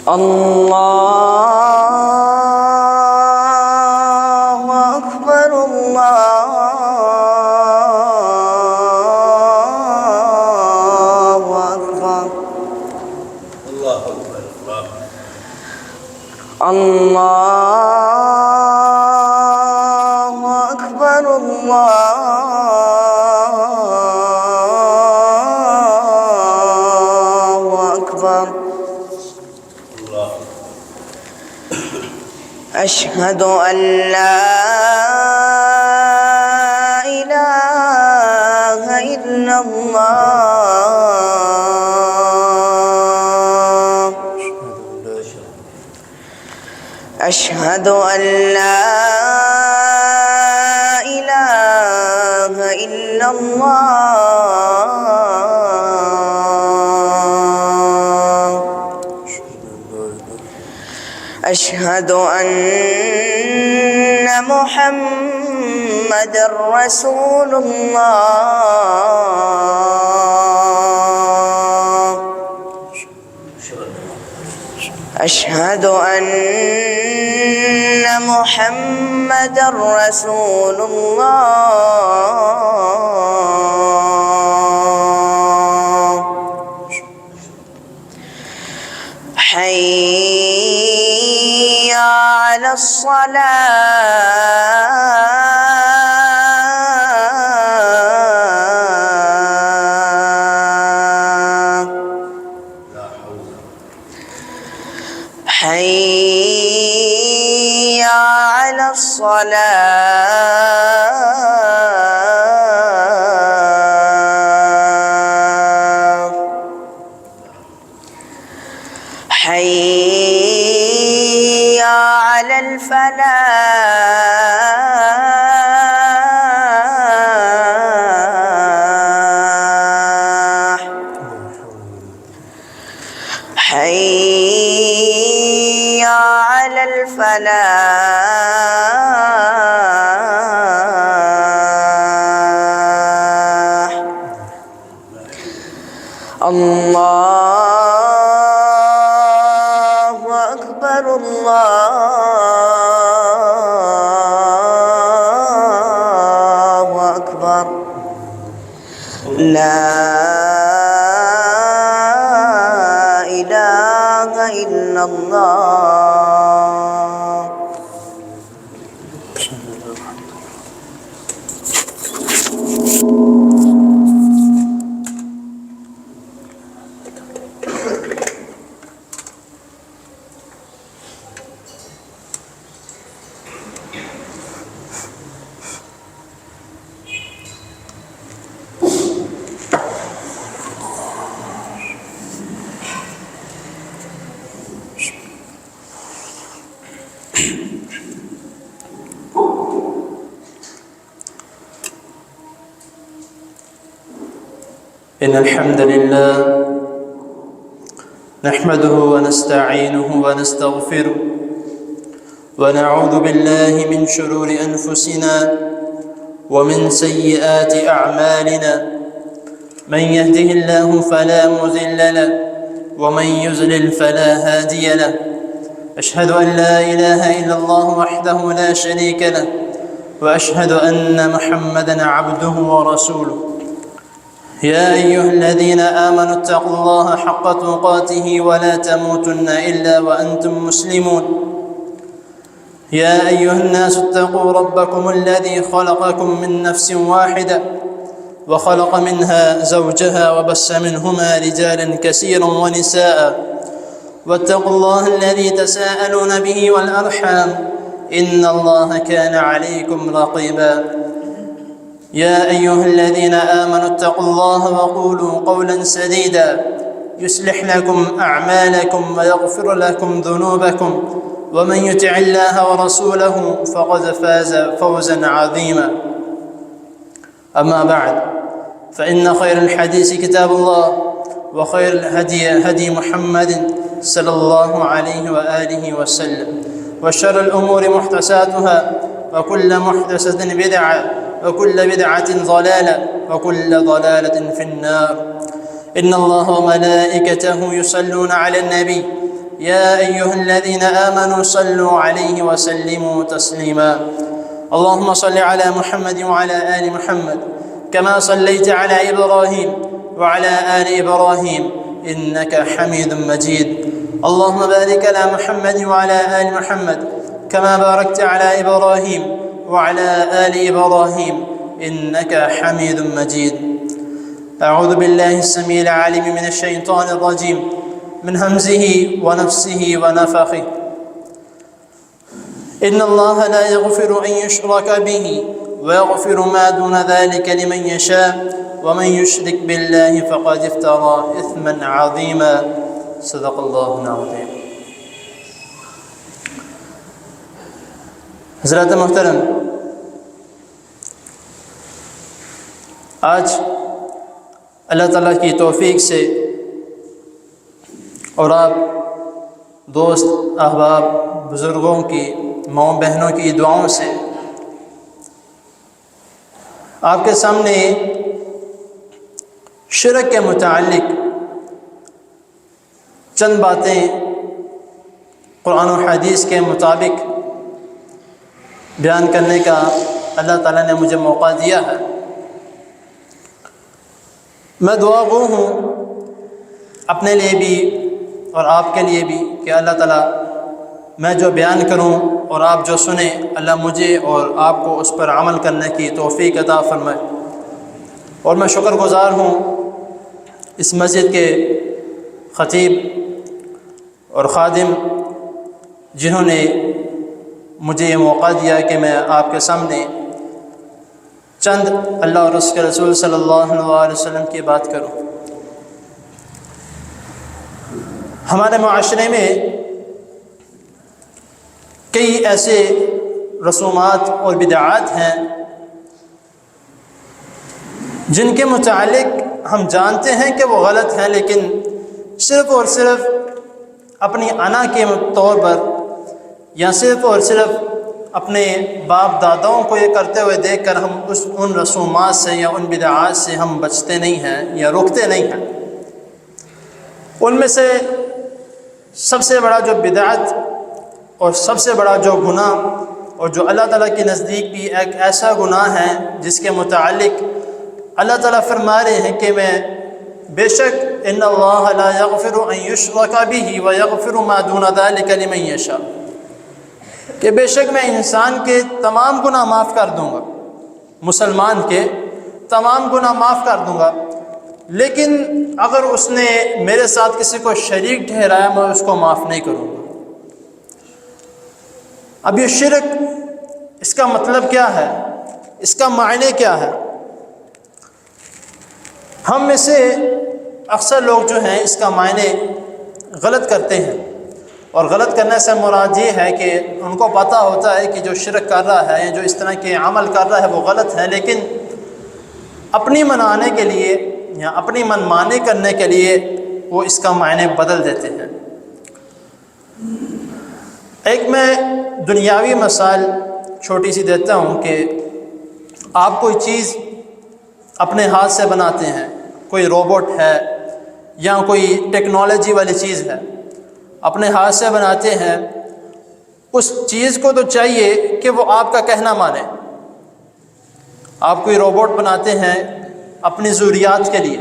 الله أكبر الله أكبر الله أكبر الله أكبر الله أكبر أشهد أن لا إله إلا الله أشهد أن لا إله إلا الله أشهد أن محمد رسول الله أشهد أن محمد رسول الله حي على الصلاة حي على الصلاة حي على الفلاح حي على الفلاح الله أكبر الله أكبر لا إله إلا الله إن الحمد لله نحمده ونستعينه ونستغفره ونعوذ بالله من شرور أنفسنا ومن سيئات أعمالنا من يهده الله فلا مضل له ومن يضلل فلا هادي له أشهد أن لا إله إلا الله وحده لا شريك له وأشهد أن محمدًا عبده ورسوله يا أيها الذين آمنوا اتقوا الله حق تقاته ولا تموتن إلا وأنتم مسلمون يا أيها الناس اتقوا ربكم الذي خلقكم من نفس واحدة وخلق منها زوجها وبث منهما رجالا كثيرا ونساء واتقوا الله الذي تساءلون به والأرحام إن الله كان عليكم رقيبا يا أيها الذين آمنوا اتقوا الله وقولوا قولا سديدا يصلح لكم أعمالكم ويغفر لكم ذنوبكم ومن يطع الله ورسوله فقد فاز فوزا عظيما أما بعد فإن خير الحديث كتاب الله وخير الهدي هدي محمد صلى الله عليه وآله وسلم وشر الأمور محدثاتها وكل محدثة بدعة وكل بدعة ضلالة وكل ضلالة في النار إن الله وملائكته يصلون على النبي يا أيها الذين آمنوا صلوا عليه وسلموا تسليما. اللهم صل على محمد وعلى آل محمد كما صليت على إبراهيم وعلى آل إبراهيم إنك حميد مجيد. اللهم بارك على محمد وعلى آل محمد كما باركت على إبراهيم وعلى آل إبراهيم إنك حميد مجيد. أعوذ بالله السميع العليم من الشيطان الرجيم من همزه ونفسه ونفخه. إن الله لا يغفر أن يشرك به ويغفر ما دون ذلك لمن يشاء ومن يشرك بالله فقد افترى إثما عظيما. صدق الله العظيم. حضرات محترم، آج اللہ تعالیٰ کی توفیق سے اور آپ دوست احباب بزرگوں کی ماؤں بہنوں کی دعاؤں سے آپ کے سامنے شرک کے متعلق چند باتیں قرآن و حدیث کے مطابق بیان کرنے کا اللہ تعالیٰ نے مجھے موقع دیا ہے. میں دعا گو ہوں اپنے لیے بھی اور آپ کے لیے بھی کہ اللہ تعالیٰ میں جو بیان کروں اور آپ جو سنیں، اللہ مجھے اور آپ کو اس پر عمل کرنے کی توفیق عطا فرمائے. اور میں شکر گزار ہوں اس مسجد کے خطیب اور خادم جنہوں نے مجھے یہ موقع دیا کہ میں آپ کے سامنے چند اللہ اور اس کے رسول صلی اللہ علیہ وسلم کی بات کروں. ہمارے معاشرے میں کئی ایسے رسومات اور بدعات ہیں جن کے متعلق ہم جانتے ہیں کہ وہ غلط ہیں، لیکن صرف اور صرف اپنی انا کے طور پر یا صرف اور صرف اپنے باپ داداؤں کو یہ کرتے ہوئے دیکھ کر ہم ان رسومات سے یا ان بدعات سے ہم بچتے نہیں ہیں یا روکتے نہیں ہیں. ان میں سے سب سے بڑا جو بدعت اور سب سے بڑا جو گناہ اور جو اللہ تعالیٰ کے نزدیک بھی ایک ایسا گناہ ہے جس کے متعلق اللہ تعالیٰ فرما رہے ہیں کہ میں بے شک ان اللہ لا یغفر ان یشرک بہ ویغفر ما دون ذلک لمن یشاء، کہ بے شک میں انسان کے تمام گناہ معاف کر دوں گا، مسلمان کے تمام گناہ معاف کر دوں گا، لیکن اگر اس نے میرے ساتھ کسی کو شریک ٹھہرایا میں اس کو معاف نہیں کروں گا. اب یہ شرک، اس کا مطلب کیا ہے، اس کا معنی کیا ہے؟ ہم میں سے اکثر لوگ جو ہیں اس کا معنی غلط کرتے ہیں، اور غلط کرنے سے مراد یہ ہے کہ ان کو پتہ ہوتا ہے کہ جو شرک کر رہا ہے یا جو اس طرح کے عمل کر رہا ہے وہ غلط ہے، لیکن اپنی منانے کے لیے یا اپنی منمانی کرنے کے لیے وہ اس کا معنی بدل دیتے ہیں. ایک میں دنیاوی مثال چھوٹی سی دیتا ہوں کہ آپ کوئی چیز اپنے ہاتھ سے بناتے ہیں، کوئی روبوٹ ہے یا کوئی ٹیکنالوجی والی چیز ہے، اپنے ہاتھ سے بناتے ہیں. اس چیز کو تو چاہیے کہ وہ آپ کا کہنا مانے. آپ کوئی روبوٹ بناتے ہیں اپنی ضروریات کے لیے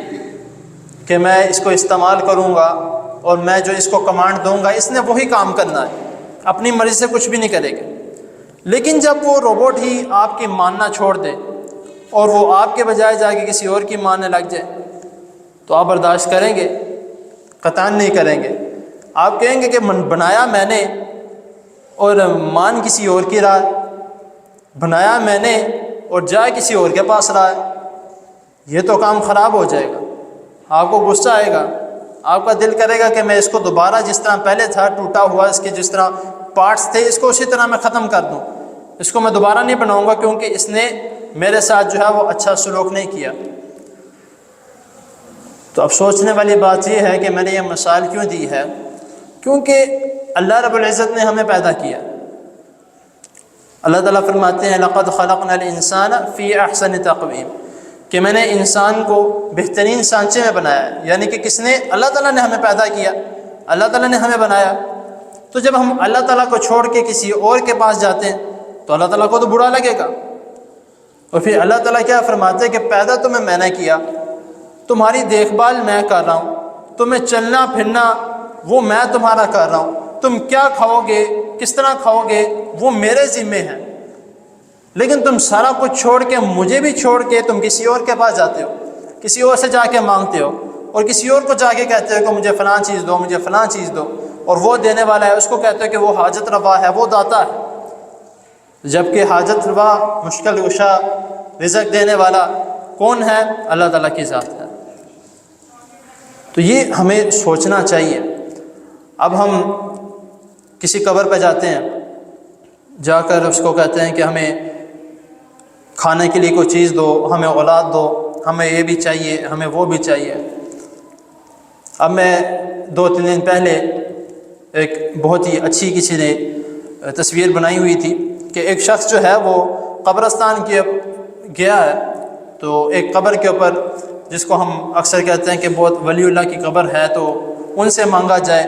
کہ میں اس کو استعمال کروں گا اور میں جو اس کو کمانڈ دوں گا اس نے وہی کام کرنا ہے، اپنی مرضی سے کچھ بھی نہیں کرے گا. لیکن جب وہ روبوٹ ہی آپ کی ماننا چھوڑ دے اور وہ آپ کے بجائے جا کے کسی اور کی ماننے لگ جائے تو آپ برداشت کریں گے؟ قطعاً نہیں کریں گے. آپ کہیں گے کہ بنایا میں نے اور مان کسی اور کی رہا، بنایا میں نے اور جا کسی اور کے پاس رہا ہے، یہ تو کام خراب ہو جائے گا. آپ کو غصہ آئے گا، آپ کا دل کرے گا کہ میں اس کو دوبارہ جس طرح پہلے تھا ٹوٹا ہوا، اس کے جس طرح پارٹس تھے اس کو اسی طرح میں ختم کر دوں، اس کو میں دوبارہ نہیں بناؤں گا کیونکہ اس نے میرے ساتھ جو ہے وہ اچھا سلوک نہیں کیا. تو اب سوچنے والی بات یہ ہے کہ میں نے یہ مثال کیوں دی ہے، کیونکہ اللہ رب العزت نے ہمیں پیدا کیا. اللہ تعالیٰ فرماتے ہیں لَقَدْ خَلَقْنَا الْإِنسَانَ فِي أَحْسَنِ تَقْوِيمٍ، کہ میں نے انسان کو بہترین سانچے میں بنایا ہے. یعنی کہ کس نے؟ اللہ تعالیٰ نے ہمیں پیدا کیا اللہ تعالیٰ نے ہمیں بنایا، تو جب ہم اللہ تعالیٰ کو چھوڑ کے کسی اور کے پاس جاتے ہیں تو اللہ تعالیٰ کو تو برا لگے گا۔ اور پھر اللہ تعالیٰ کیا فرماتے ہیں کہ پیدا تمہیں میں نے کیا، تمہاری دیکھ بھال میں کر رہا ہوں، تمہیں چلنا پھرنا وہ میں تمہارا کر رہا ہوں، تم کیا کھاؤ گے کس طرح کھاؤ گے وہ میرے ذمے ہے، لیکن تم سارا کچھ چھوڑ کے مجھے بھی چھوڑ کے تم کسی اور کے پاس جاتے ہو، کسی اور سے جا کے مانگتے ہو، اور کسی اور کو جا کے کہتے ہو کہ مجھے فلاں چیز دو، مجھے فلاں چیز دو، اور وہ دینے والا ہے اس کو کہتے ہو کہ وہ حاجت روا ہے، وہ داتا ہے، جبکہ حاجت روا مشکل کشا رزق دینے والا کون ہے؟ اللہ تعالیٰ کی ذات ہے۔ تو یہ ہمیں سوچنا چاہیے۔ اب ہم کسی قبر پہ جاتے ہیں، جا کر اس کو کہتے ہیں کہ ہمیں کھانے کے لیے کوئی چیز دو، ہمیں اولاد دو، ہمیں یہ بھی چاہیے، ہمیں وہ بھی چاہیے۔ اب میں 2-3 دن پہلے ایک بہت ہی اچھی کسی نے تصویر بنائی ہوئی تھی کہ ایک شخص جو ہے وہ قبرستان کے گیا ہے، تو ایک قبر کے اوپر جس کو ہم اکثر کہتے ہیں کہ بہت ولی اللہ کی قبر ہے، تو ان سے مانگا جائے،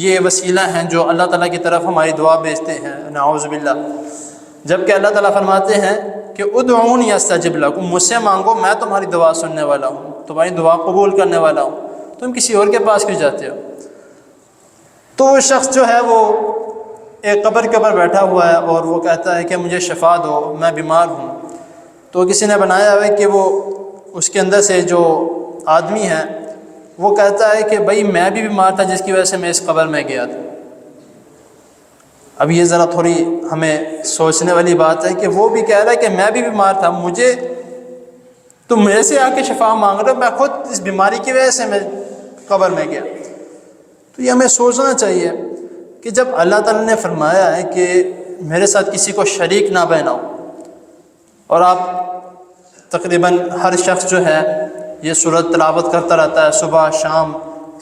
یہ وسیلہ ہیں جو اللہ تعالیٰ کی طرف ہماری دعا بھیجتے ہیں، نعوذ باللہ، جبکہ اللہ تعالیٰ فرماتے ہیں کہ ادعونی استجب لکم، مجھ سے مانگو میں تمہاری دعا سننے والا ہوں، تمہاری دعا قبول کرنے والا ہوں، تم کسی اور کے پاس کیوں جاتے ہو؟ تو وہ شخص جو ہے وہ ایک قبر کے اوپر بیٹھا ہوا ہے اور وہ کہتا ہے کہ مجھے شفا دو، میں بیمار ہوں۔ تو کسی نے بنایا ہے کہ وہ اس کے اندر سے جو آدمی ہے وہ کہتا ہے کہ بھائی میں بھی بیمار تھا جس کی وجہ سے میں اس قبر میں گیا تھا۔ اب یہ ذرا تھوڑی ہمیں سوچنے والی بات ہے کہ وہ بھی کہہ رہا ہے کہ میں بھی بیمار تھا، مجھے تم میرے سے آ کے شفا مانگ رہے ہو، میں خود اس بیماری کی وجہ سے میں قبر میں گیا۔ تو یہ ہمیں سوچنا چاہیے کہ جب اللہ تعالیٰ نے فرمایا ہے کہ میرے ساتھ کسی کو شریک نہ بناؤ، اور آپ تقریباً ہر شخص جو ہے یہ سورت تلاوت کرتا رہتا ہے صبح شام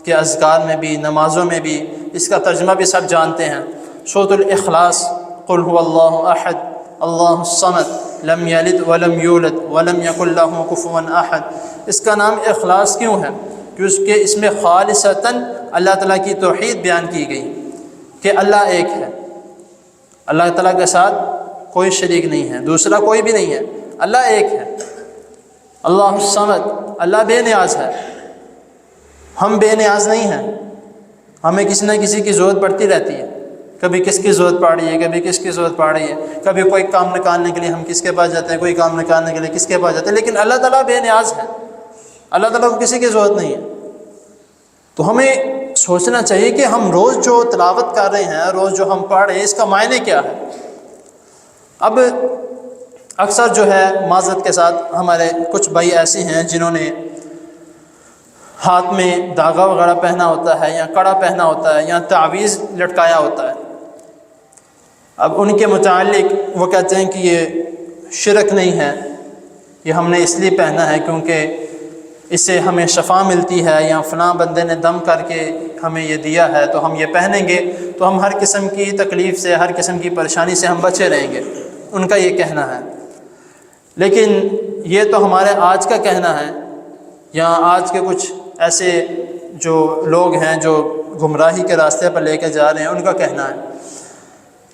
کے اذکار میں بھی، نمازوں میں بھی، اس کا ترجمہ بھی سب جانتے ہیں، سورۃ الاخلاص، قل هو اللہ احد اللہ الصمد لم یلد ولم یولد ولم یکن لہ کفوا احد۔ اس کا نام اخلاص کیوں ہے؟ کہ اس میں خالصتاً اللہ تعالیٰ کی توحید بیان کی گئی کہ اللہ ایک ہے، اللہ تعالیٰ کے ساتھ کوئی شریک نہیں ہے، دوسرا کوئی بھی نہیں ہے، اللہ ایک ہے، اللہ الصمد، اللہ بے نیاز ہے، ہم بے نیاز نہیں ہیں، ہمیں کسی نہ کسی کی ضرورت پڑتی رہتی ہے، کبھی کس کی ضرورت پڑ رہی ہے، کبھی کس کی ضرورت پڑ رہی ہے، کبھی کوئی کام نکالنے کے لیے ہم کس کے پاس جاتے ہیں، کوئی کام نکالنے کے لیے کس کے پاس جاتے ہیں، لیکن اللہ تعالیٰ بے نیاز ہے، اللہ تعالیٰ کو کسی کی ضرورت نہیں ہے۔ تو ہمیں سوچنا چاہیے کہ ہم روز جو تلاوت کر رہے ہیں، روز جو ہم پڑھ رہے ہیں، اس کا معنی کیا ہے؟ اب اکثر جو ہے معذرت کے ساتھ ہمارے کچھ بھائی ایسے ہیں جنہوں نے ہاتھ میں دھاگا وغیرہ پہنا ہوتا ہے، یا کڑا پہنا ہوتا ہے، یا تعویذ لٹکایا ہوتا ہے۔ اب ان کے متعلق وہ کہتے ہیں کہ یہ شرک نہیں ہے، یہ ہم نے اس لیے پہنا ہے کیونکہ اس سے ہمیں شفا ملتی ہے، یا فلاں بندے نے دم کر کے ہمیں یہ دیا ہے تو ہم یہ پہنیں گے تو ہم ہر قسم کی تکلیف سے، ہر قسم کی پریشانی سے ہم بچے رہیں گے، ان کا یہ کہنا ہے۔ لیکن یہ تو ہمارے آج کا کہنا ہے، یا آج کے کچھ ایسے جو لوگ ہیں جو گمراہی کے راستے پر لے کے جا رہے ہیں ان کا کہنا ہے۔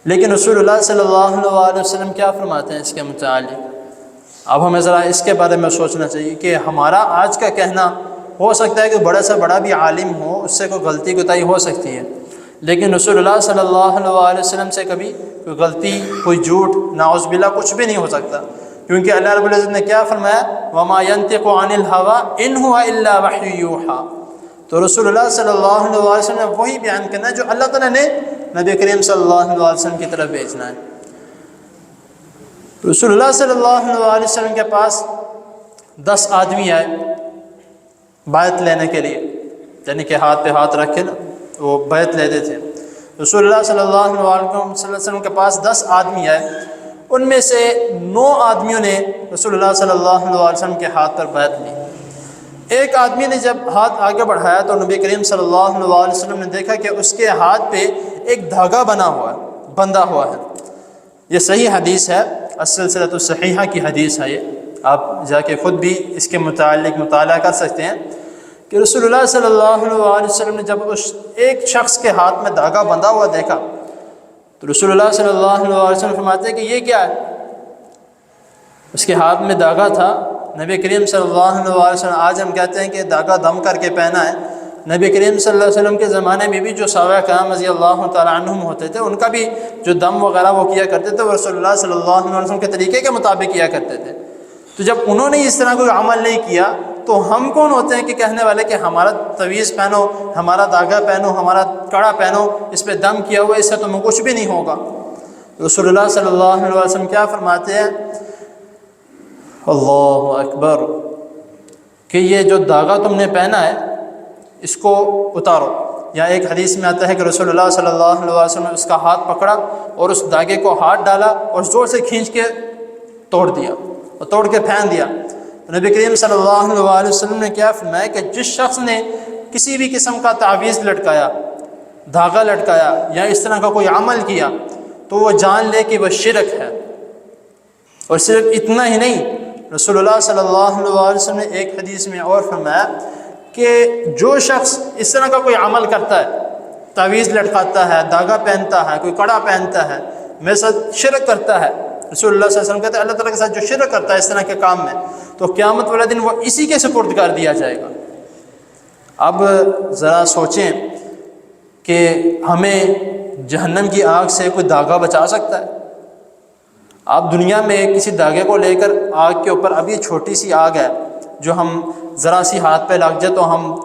لیکن رسول اللہ صلی اللہ علیہ وسلم کیا فرماتے ہیں اس کے متعلق؟ اب ہمیں ذرا اس کے بارے میں سوچنا چاہیے کہ ہمارا آج کا کہنا ہو سکتا ہے کہ بڑا سے بڑا بھی عالم ہو، اس سے کوئی غلطی کوتاہی ہو سکتی ہے، لیکن رسول اللہ صلی اللہ علیہ وسلم سے کبھی کوئی غلطی، کوئی جھوٹ، نعوذ باللہ کچھ بھی نہیں ہو سکتا، کیونکہ اللہ رب العزت نے کیا فرمایا؟ وَمَا يَنْطِقُ عَنِ الْهَوَىٰ إِنْ هُوَ إِلَّا وَحْيٌ يُوحَىٰ۔ تو رسول اللہ صلی اللہ علیہ وسلم نے وہی بیان کرنا ہے جو اللہ تعالیٰ نے نبی کریم صلی اللہ علیہ وسلم کی طرف بھیجنا ہے۔ رسول اللہ صلی اللہ علیہ وسلم کے پاس 10 آدمی آئے بیعت لینے کے لیے، یعنی کہ ہاتھ پہ ہاتھ رکھ کے نا وہ بیعت لیتے تھے۔ رسول اللہ صلی اللہ علیہ وسلم کے پاس 10 آدمی آئے، ان میں سے 9 آدمیوں نے رسول اللہ صلی اللہ علیہ وسلم کے ہاتھ پر بیعت لی۔ ایک آدمی نے جب ہاتھ آگے بڑھایا تو نبی کریم صلی اللہ علیہ وسلم نے دیکھا کہ اس کے ہاتھ پہ ایک دھاگا بندھا ہوا ہے۔ یہ صحیح حدیث ہے، السلسلۃ الصحیحہ کی حدیث ہے، یہ آپ جا کے خود بھی اس کے متعلق مطالعہ کر سکتے ہیں کہ رسول اللہ صلی اللہ علیہ وسلم نے جب اس ایک شخص کے ہاتھ میں دھاگا بندھا ہوا دیکھا تو رسول اللہ صلی اللہ علیہ وسلم فرماتے ہیں کہ یہ کیا ہے؟ اس کے ہاتھ میں دھاگا تھا. نبی کریم صلی اللہ علیہ وسلم، آج ہم کہتے ہیں کہ دھاگا دم کر کے پہنا ہے، نبی کریم صلی اللہ علیہ وسلم کے زمانے میں بھی جو صحابہ کرام رضی اللہ تعالیٰ عنہم ہوتے تھے، ان کا بھی جو دم وغیرہ وہ کیا کرتے تھے وہ رسول اللہ صلی اللہ علیہ وسلم کے طریقے کے مطابق کیا کرتے تھے. تو جب انہوں نے اس طرح کوئی عمل نہیں کیا تو ہم کون ہوتے ہیں کہ کہنے والے کہ ہمارا تعویذ پہنو، ہمارا دھاگا پہنو، ہمارا کڑا پہنو، اس پہ دم کیا ہوا، اس سے تمہیں کچھ بھی نہیں ہوگا. رسول اللہ صلی اللہ علیہ وسلم کیا فرماتے ہیں؟ اللہ اکبر، کہ یہ جو دھاگا تم نے پہنا ہے اس کو اتارو. یا ایک حدیث میں آتا ہے کہ رسول اللہ صلی اللہ علیہ وسلم نے اس کا ہاتھ پکڑا اور اس دھاگے کو ہاتھ ڈالا اور زور سے کھینچ کے توڑ دیا اور توڑ کے پھینک دیا. نبی کریم صلی اللہ علیہ وسلم نے کیا فرمایا کہ جس شخص نے کسی بھی قسم کا تعویذ لٹکایا، دھاگا لٹکایا یا اس طرح کا کوئی عمل کیا تو وہ جان لے کہ وہ شرک ہے. اور صرف اتنا ہی نہیں، رسول اللہ صلی اللہ علیہ وسلم نے ایک حدیث میں اور فرمایا کہ جو شخص اس طرح کا کوئی عمل کرتا ہے، تعویذ لٹکاتا ہے، دھاگا پہنتا ہے، کوئی کڑا پہنتا ہے، میرے ساتھ شرک کرتا ہے، رسول اللہ صلی اللہ علیہ وسلم کہتے ہیں اللہ تعالیٰ کے ساتھ جو شرک کرتا ہے اس طرح کے کام میں، تو قیامت والے دن وہ اسی کے سپرد کر دیا جائے گا. اب ذرا سوچیں کہ ہمیں جہنم کی آگ سے کوئی دھاگا بچا سکتا ہے؟ آپ دنیا میں کسی دھاگے کو لے کر آگ کے اوپر، اب یہ چھوٹی سی آگ ہے جو ہم ذرا سی ہاتھ پہ لگ جائے تو ہم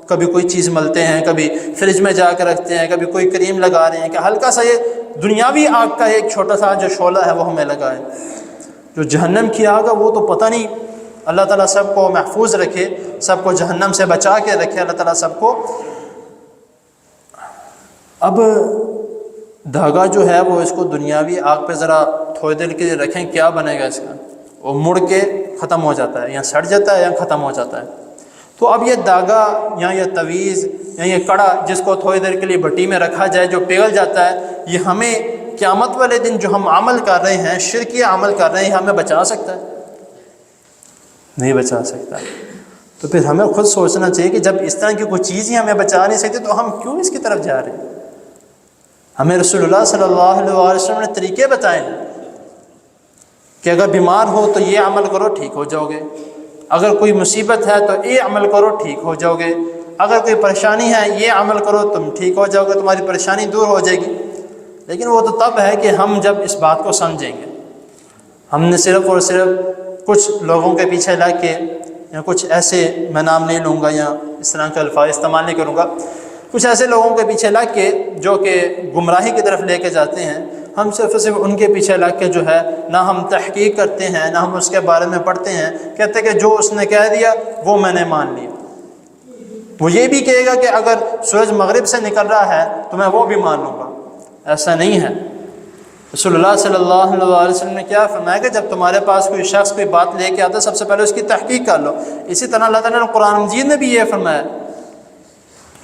کبھی کوئی چیز ملتے ہیں، کبھی فریج میں جا کے رکھتے ہیں، کبھی کوئی کریم لگا رہے ہیں کہ ہلکا سا یہ دنیاوی آگ کا ایک چھوٹا سا جو شعلہ ہے وہ ہمیں لگائے. جو جہنم کی آگ ہے وہ تو پتہ نہیں. اللہ تعالیٰ سب کو محفوظ رکھے، سب کو جہنم سے بچا کے رکھے اللہ تعالیٰ سب کو. اب دھاگا جو ہے وہ اس کو دنیاوی آگ پہ ذرا تھوڑی دیر کے لیے رکھیں، کیا بنے گا اس کا؟ وہ مڑ کے ختم ہو جاتا ہے، یا سڑ جاتا ہے یا ختم ہو جاتا ہے. تو اب یہ دھاگا یا یہ تعویذ یا یہ کڑا جس کو تھوڑی دیر کے لیے بھٹی میں رکھا جائے جو پگھل جاتا ہے، یہ ہمیں قیامت والے دن جو ہم عمل کر رہے ہیں، شرکی عمل کر رہے ہیں، ہمیں بچا سکتا ہے؟ نہیں بچا سکتا. تو پھر ہمیں خود سوچنا چاہیے کہ جب اس طرح کی کوئی چیز ہی ہمیں بچا نہیں سکتی تو ہم کیوں اس کی طرف جا رہے ہیں؟ ہمیں رسول اللہ صلی اللہ علیہ وسلم نے طریقے بتائے ہیں کہ اگر بیمار ہو تو یہ عمل کرو ٹھیک ہو جاؤ گے، اگر کوئی مصیبت ہے تو یہ عمل کرو ٹھیک ہو جاؤ گے، اگر کوئی پریشانی ہے یہ عمل کرو تم ٹھیک ہو جاؤ گے، تمہاری پریشانی دور ہو جائے گی. لیکن وہ تو تب ہے کہ ہم جب اس بات کو سمجھیں گے. ہم نے صرف اور صرف کچھ لوگوں کے پیچھے لگ کے، یا کچھ ایسے، میں نام نہیں لوں گا یا اس طرح کے الفاظ استعمال نہیں کروں گا، کچھ ایسے لوگوں کے پیچھے لگ کے جو کہ گمراہی کی طرف لے کے جاتے ہیں، ہم صرف ان کے پیچھے لگ کے جو ہے نہ ہم تحقیق کرتے ہیں، نہ ہم اس کے بارے میں پڑھتے ہیں، کہتے کہ جو اس نے کہہ دیا وہ میں نے مان لیا. وہ یہ بھی کہے گا کہ اگر سورج مغرب سے نکل رہا ہے تو میں وہ بھی مان لوں گا. ایسا نہیں ہے. رسول اللہ صلی اللہ علیہ وسلم نے کیا فرمایا کہ جب تمہارے پاس کوئی شخص کوئی بات لے کے آتا ہے سب سے پہلے اس کی تحقیق کر لو. اسی طرح اللہ تعالیٰ نے قرآن مجید میں بھی یہ فرمایا.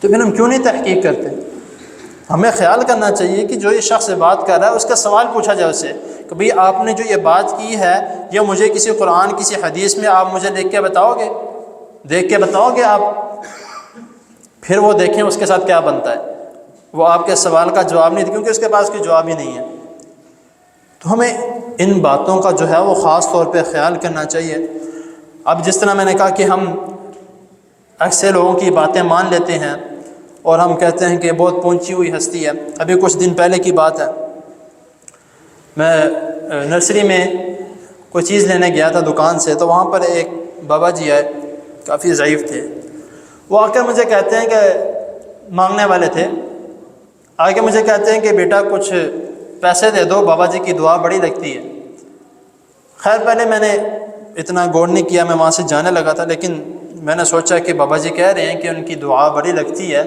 تو پھر ہم کیوں نہیں تحقیق کرتے؟ ہمیں خیال کرنا چاہیے کہ جو یہ شخص بات کر رہا ہے اس کا سوال پوچھا جائے اسے کہ بھئی آپ نے جو یہ بات کی ہے یہ مجھے کسی قرآن کسی حدیث میں آپ مجھے لکھ کے بتاؤ گے، دیکھ کے بتاؤ گے آپ؟ پھر وہ دیکھیں اس کے ساتھ کیا بنتا ہے. وہ آپ کے سوال کا جواب نہیں دے کیونکہ اس کے پاس کوئی جواب ہی نہیں ہے. تو ہمیں ان باتوں کا جو ہے وہ خاص طور پہ خیال کرنا چاہیے. اب جس طرح میں نے کہا کہ ہم اکثر لوگوں کی باتیں مان لیتے ہیں اور ہم کہتے ہیں کہ بہت پہنچی ہوئی ہستی ہے. ابھی کچھ دن پہلے کی بات ہے، میں نرسری میں کوئی چیز لینے گیا تھا دکان سے، تو وہاں پر ایک بابا جی آئے، کافی ضعیف تھے. وہ آ کر مجھے کہتے ہیں کہ مانگنے والے تھے، آگے مجھے کہتے ہیں کہ بیٹا کچھ پیسے دے دو، بابا جی کی دعا بڑی لگتی ہے. خیر پہلے میں نے اتنا غور نہیں کیا، میں وہاں سے جانے لگا تھا، لیکن میں نے سوچا کہ بابا جی کہہ رہے ہیں کہ ان کی دعا بڑی لگتی ہے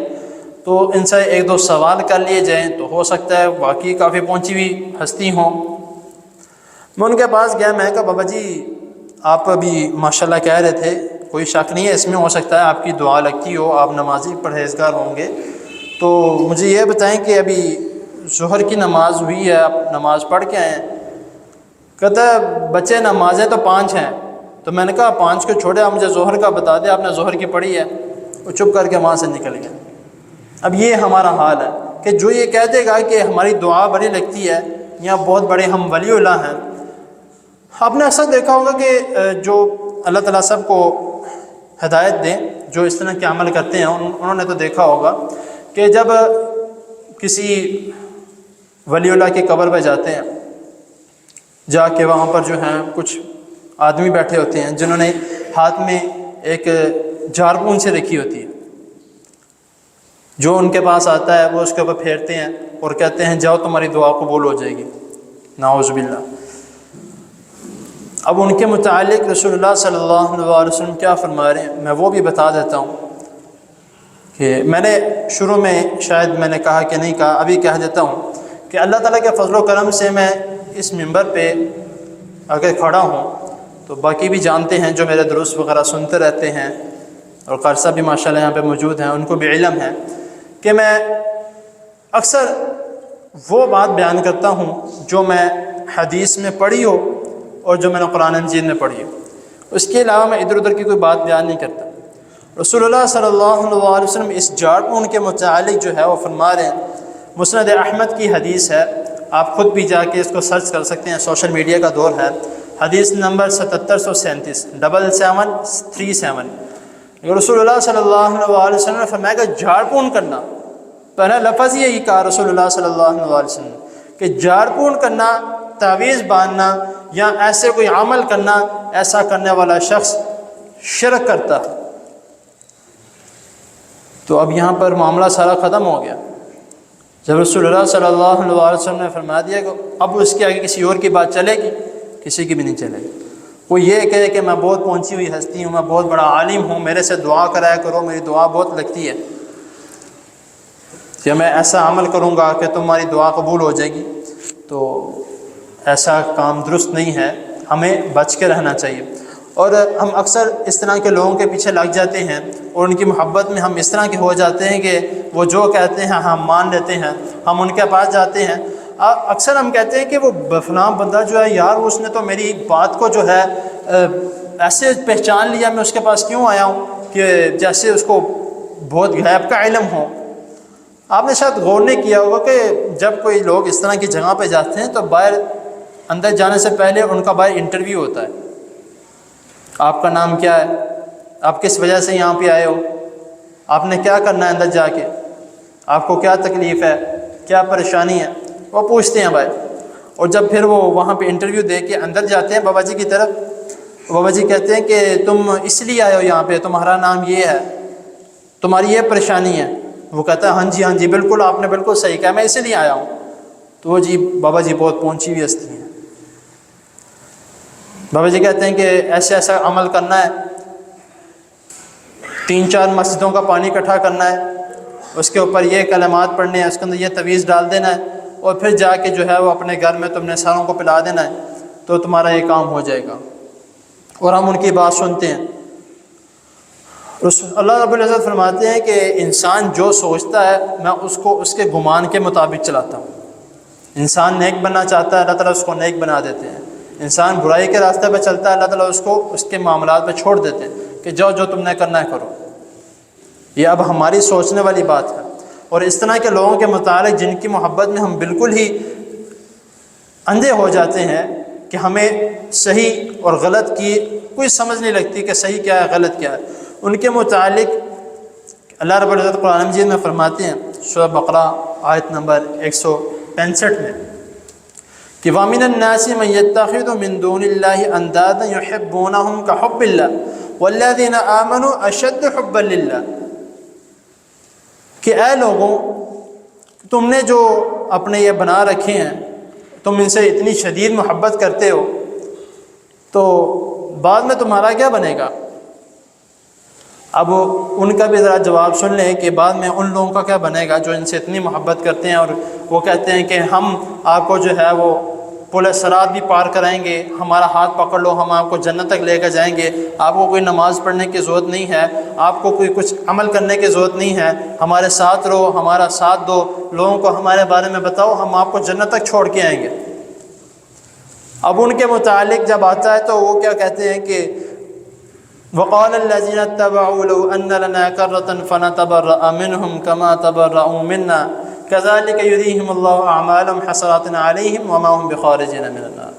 تو ان سے ایک دو سوال کر لیے جائیں تو ہو سکتا ہے واقعی کافی پہنچی ہوئی ہستی ہوں. میں ان کے پاس گیا، میں کہا بابا جی آپ ابھی ماشاءاللہ کہہ رہے تھے، کوئی شک نہیں ہے اس میں، ہو سکتا ہے آپ کی دعا لگتی ہو، آپ نمازی پرہیزگار ہوں گے، تو مجھے یہ بتائیں کہ ابھی ظہر کی نماز ہوئی ہے، آپ نماز پڑھ کے آئے ہیں؟ کہتا ہے بچے نمازیں تو 5 ہیں. تو میں نے کہا 5 کو چھوڑے، آپ مجھے ظہر کا بتا دیں، آپ نے ظہر کی پڑھی ہے؟ وہ چپ کر کے وہاں سے نکل گیا۔ اب یہ ہمارا حال ہے کہ جو یہ کہہ دے گا کہ ہماری دعا بڑی لگتی ہے یا بہت بڑے ہم ولی اللہ ہیں، آپ نے اکثر دیکھا ہوگا کہ جو اللہ تعالیٰ سب کو ہدایت دیں جو اس طرح کے عمل کرتے ہیں، انہوں نے تو دیکھا ہوگا کہ جب کسی ولی اللہ کی قبر پہ جاتے ہیں، جا کے وہاں پر جو ہیں کچھ آدمی بیٹھے ہوتے ہیں جنہوں نے ہاتھ میں ایک جھاڑ سے رکھی ہوتی ہے، جو ان کے پاس آتا ہے وہ اس کے اوپر پھیرتے ہیں اور کہتے ہیں جاؤ تمہاری دعا قبول ہو جائے گی، نعوذ باللہ۔ اب ان کے متعلق رسول اللہ صلی اللہ علیہ وسلم کیا فرما رہے ہیں، میں وہ بھی بتا دیتا ہوں کہ میں نے شروع میں شاید میں نے کہا کہ نہیں کہا، ابھی کہہ دیتا ہوں کہ اللہ تعالیٰ کے فضل و کرم سے میں اس منبر پہ اگر کھڑا ہوں تو باقی بھی جانتے ہیں جو میرے دروس وغیرہ سنتے رہتے ہیں، اور قارصہ بھی ماشاءاللہ یہاں پہ موجود ہیں، ان کو بھی علم ہے کہ میں اکثر وہ بات بیان کرتا ہوں جو میں حدیث میں پڑھی ہو اور جو میں نے قرآن مجید میں پڑھی ہو، اس کے علاوہ میں ادھر ادھر کی کوئی بات بیان نہیں کرتا۔ رسول اللہ صلی اللہ علیہ وسلم اس جھاڑ پون کے متعلق جو ہے وہ فرما رہے ہیں، مسند احمد کی حدیث ہے، آپ خود بھی جا کے اس کو سرچ کر سکتے ہیں، سوشل میڈیا کا دور ہے، حدیث نمبر 7737 7737۔ رسول اللہ صلی اللہ علیہ وسلم نے فرمایا کہ جھاڑ پون کرنا، پہلا لفظ یہی کہا رسول اللہ صلی اللہ علیہ وسلم کہ جھاڑ پون کرنا، تعویذ باندھنا یا ایسے کوئی عمل کرنا، ایسا کرنے والا شخص شرک کرتا ہے۔ تو اب یہاں پر معاملہ سارا ختم ہو گیا جب رسول اللہ صلی اللہ علیہ وسلم نے فرما دیا کہ اب اس کے آگے کسی اور کی بات چلے گی، کسی کی بھی نہیں چلے گی۔ کوئی یہ کہے کہ میں بہت پہنچی ہوئی ہستی ہوں، میں بہت بڑا عالم ہوں، میرے سے دعا کرایا کرو، میری دعا بہت لگتی ہے، یا میں ایسا عمل کروں گا کہ تمہاری دعا قبول ہو جائے گی، تو ایسا کام درست نہیں ہے، ہمیں بچ کے رہنا چاہیے۔ اور ہم اکثر اس طرح کے لوگوں کے پیچھے لگ جاتے ہیں اور ان کی محبت میں ہم اس طرح کے ہو جاتے ہیں کہ وہ جو کہتے ہیں ہم مان لیتے ہیں، ہم ان کے پاس جاتے ہیں۔ اکثر ہم کہتے ہیں کہ وہ فلاں بندہ جو ہے یار اس نے تو میری بات کو جو ہے ایسے پہچان لیا، میں اس کے پاس کیوں آیا ہوں کہ جیسے اس کو بہت غیب کا علم ہو۔ آپ نے شاید غور نہیں کیا ہوگا کہ جب کوئی لوگ اس طرح کی جگہ پہ جاتے ہیں تو باہر اندر جانے سے پہلے ان کا باہر انٹرویو ہوتا ہے، آپ کا نام کیا ہے، آپ کس وجہ سے یہاں پہ آئے ہو، آپ نے کیا کرنا ہے اندر جا کے، آپ کو کیا تکلیف ہے، کیا پریشانی ہے، وہ پوچھتے ہیں بھائی۔ اور جب پھر وہ وہاں پہ انٹرویو دے کے اندر جاتے ہیں بابا جی کی طرف، بابا جی کہتے ہیں کہ تم اس لیے آئے ہو یہاں پہ، تمہارا نام یہ ہے، تمہاری یہ پریشانی ہے، وہ کہتا ہے ہاں جی بالکل، آپ نے بالکل صحیح کہا، میں اسی لیے آیا ہوں۔ تو وہ جی بابا جی بہت پہنچی ہوئی ہستی ہیں، بابا جی کہتے ہیں کہ ایسا ایسا عمل کرنا ہے، 3-4 مسجدوں کا پانی اکٹھا کرنا ہے، اس کے اوپر یہ کلمات پڑھنے ہیں، اس کے اندر یہ تعویذ ڈال دینا ہے، اور پھر جا کے جو ہے وہ اپنے گھر میں تم نے ساروں کو پلا دینا ہے، تو تمہارا یہ کام ہو جائے گا۔ اور ہم ان کی بات سنتے ہیں۔ اللہ رب العزت فرماتے ہیں کہ انسان جو سوچتا ہے میں اس کو اس کے گمان کے مطابق چلاتا ہوں۔ انسان نیک بننا چاہتا ہے، اللہ تعالیٰ اس کو نیک بنا دیتے ہیں۔ انسان برائی کے راستے پہ چلتا ہے، اللہ تعالیٰ اس کو اس کے معاملات پہ چھوڑ دیتے ہیں کہ جو تم نے کرنا ہے کرو۔ یہ اب ہماری سوچنے والی بات ہے۔ اور اس طرح کے لوگوں کے متعلق جن کی محبت میں ہم بالکل ہی اندھے ہو جاتے ہیں کہ ہمیں صحیح اور غلط کی کوئی سمجھ نہیں لگتی کہ صحیح کیا ہے غلط کیا ہے، ان کے متعلق اللہ رب العزت قرآن مجید میں فرماتے ہیں سورہ بقرہ آیت نمبر 165 میں کہ وَمِنَ النَّاسِ مَن يَتَّخِذُ مِن دُونِ اللَّهِ أَندَادًا يُحِبُّونَهُمْ كَحُبِّ اللَّهِ وَالَّذِينَ آمَنُوا أَشَدُّ حُبًّا لِلَّهِ، کہ اے لوگوں تم نے جو اپنے یہ بنا رکھے ہیں، تم ان سے اتنی شدید محبت کرتے ہو، تو بعد میں تمہارا کیا بنے گا؟ اب ان کا بھی ذرا جواب سن لیں کہ بعد میں ان لوگوں کا کیا بنے گا جو ان سے اتنی محبت کرتے ہیں اور وہ کہتے ہیں کہ ہم آپ کو جو ہے وہ پل صراط بھی پار کرائیں گے، ہمارا ہاتھ پکڑ لو، ہم آپ کو جنت تک لے کر جائیں گے، آپ کو کوئی نماز پڑھنے کی ضرورت نہیں ہے، آپ کو کوئی کچھ عمل کرنے کی ضرورت نہیں ہے، ہمارے ساتھ رہو، ہمارا ساتھ دو، لوگوں کو ہمارے بارے میں بتاؤ، ہم آپ کو جنت تک چھوڑ کے آئیں گے۔ اب ان کے متعلق جب آتا ہے تو وہ کیا کہتے ہیں کہ وقال الذين اتبعوا لو ان لنا كرة فنتبرأ منهم كما تبرؤوا منا كذلك يريهم الله اعمالهم حسرات عليهم وما هم بخارجين من النار.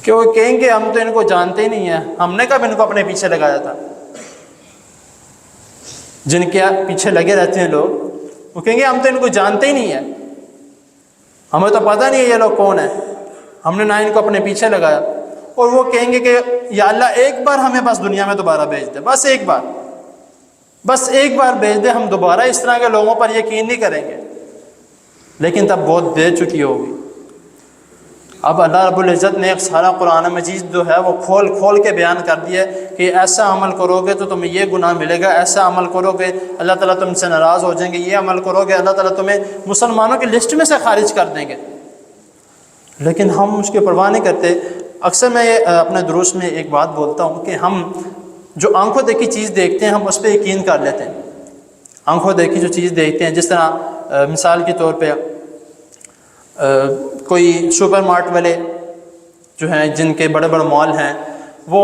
کہ وہ کہیں گے ہم تو ان کو جانتے ہی نہیں ہیں، ہم نے کب ان کو اپنے پیچھے لگایا تھا. جن کے پیچھے لگے رہتے ہیں لوگ وہ کہیں گے ہم تو ان کو جانتے ہی نہیں ہیں، ہمیں تو پتہ نہیں ہے یہ لوگ کون ہیں، ہم نے نہ ان کو اپنے پیچھے لگایا. اور وہ کہیں گے کہ یا اللہ ایک بار ہمیں بس دنیا میں دوبارہ بھیج دے، بس ایک بار بھیج دے، ہم دوبارہ اس طرح کے لوگوں پر یقین نہیں کریں گے. لیکن تب بہت دیر چکی ہوگی. اب اللہ رب العزت نے ایک سارا قرآن مجید جو ہے وہ کھول کے بیان کر دیا کہ ایسا عمل کرو گے تو تمہیں یہ گناہ ملے گا، ایسا عمل کرو گے اللہ تعالیٰ تم سے ناراض ہو جائیں گے، یہ عمل کرو گے اللہ تعالیٰ تمہیں مسلمانوں کی لسٹ میں سے خارج کر دیں گے. لیکن ہم اس کی پرواہ نہیں کرتے. اکثر میں اپنے دروس میں ایک بات بولتا ہوں کہ ہم جو آنکھوں دیکھی چیز دیکھتے ہیں ہم اس پہ یقین کر لیتے ہیں. آنکھوں دیکھی جو چیز دیکھتے ہیں، جس طرح مثال کے طور پہ کوئی سپر مارٹ والے جو ہیں جن کے بڑے بڑے مال ہیں وہ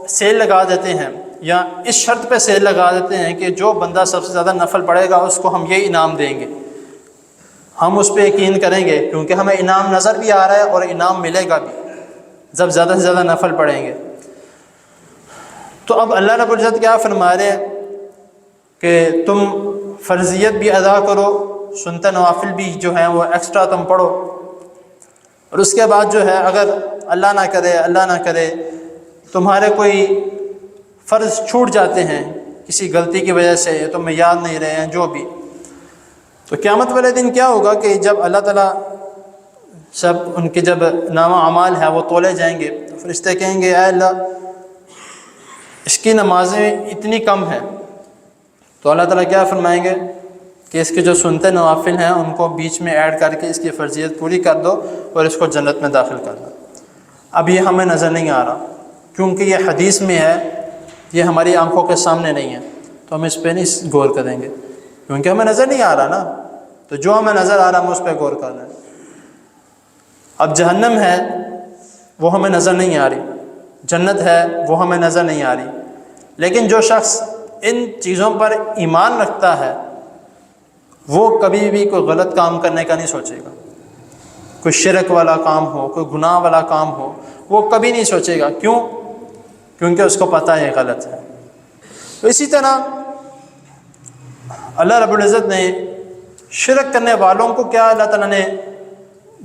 سیل لگا دیتے ہیں، یا اس شرط پہ سیل لگا دیتے ہیں کہ جو بندہ سب سے زیادہ نفل پڑے گا اس کو ہم یہ انعام دیں گے. ہم اس پہ یقین کریں گے کیونکہ ہمیں انعام نظر بھی آ رہا ہے اور انعام ملے گا بھی جب زیادہ سے زیادہ نفل پڑھیں گے. تو اب اللہ رب العزت کیا فرما رہے ہیں کہ تم فرضیت بھی ادا کرو، سنت نوافل بھی جو ہیں وہ ایکسٹرا تم پڑھو، اور اس کے بعد جو ہے اگر اللہ نہ کرے تمہارے کوئی فرض چھوٹ جاتے ہیں کسی غلطی کی وجہ سے، تمہیں یاد نہیں رہے ہیں جو بھی، تو قیامت والے دن کیا ہوگا کہ جب اللہ تعالیٰ سب ان کے جب نامہ اعمال ہے وہ تولے جائیں گے تو فرشتے کہیں گے اے اللہ اس کی نمازیں اتنی کم ہیں. تو اللہ تعالیٰ کیا فرمائیں گے کہ اس کے جو سنتے نوافل ہیں ان کو بیچ میں ایڈ کر کے اس کی فرضیت پوری کر دو اور اس کو جنت میں داخل کر دو. اب یہ ہمیں نظر نہیں آ رہا کیونکہ یہ حدیث میں ہے، یہ ہماری آنکھوں کے سامنے نہیں ہے، تو ہم اس پہ نہیں غور کریں گے کیونکہ ہمیں نظر نہیں آ رہا نا. تو جو ہمیں نظر آ رہا ہم اس پہ غور کر رہے ہیں. اب جہنم ہے وہ ہمیں نظر نہیں آ رہی، جنت ہے وہ ہمیں نظر نہیں آ رہی، لیکن جو شخص ان چیزوں پر ایمان رکھتا ہے وہ کبھی بھی کوئی غلط کام کرنے کا نہیں سوچے گا. کوئی شرک والا کام ہو، کوئی گناہ والا کام ہو، وہ کبھی نہیں سوچے گا. کیوں؟ کیونکہ اس کو پتہ ہے غلط ہے. تو اسی طرح اللہ رب العزت نے شرک کرنے والوں کو کیا اللہ تعالیٰ نے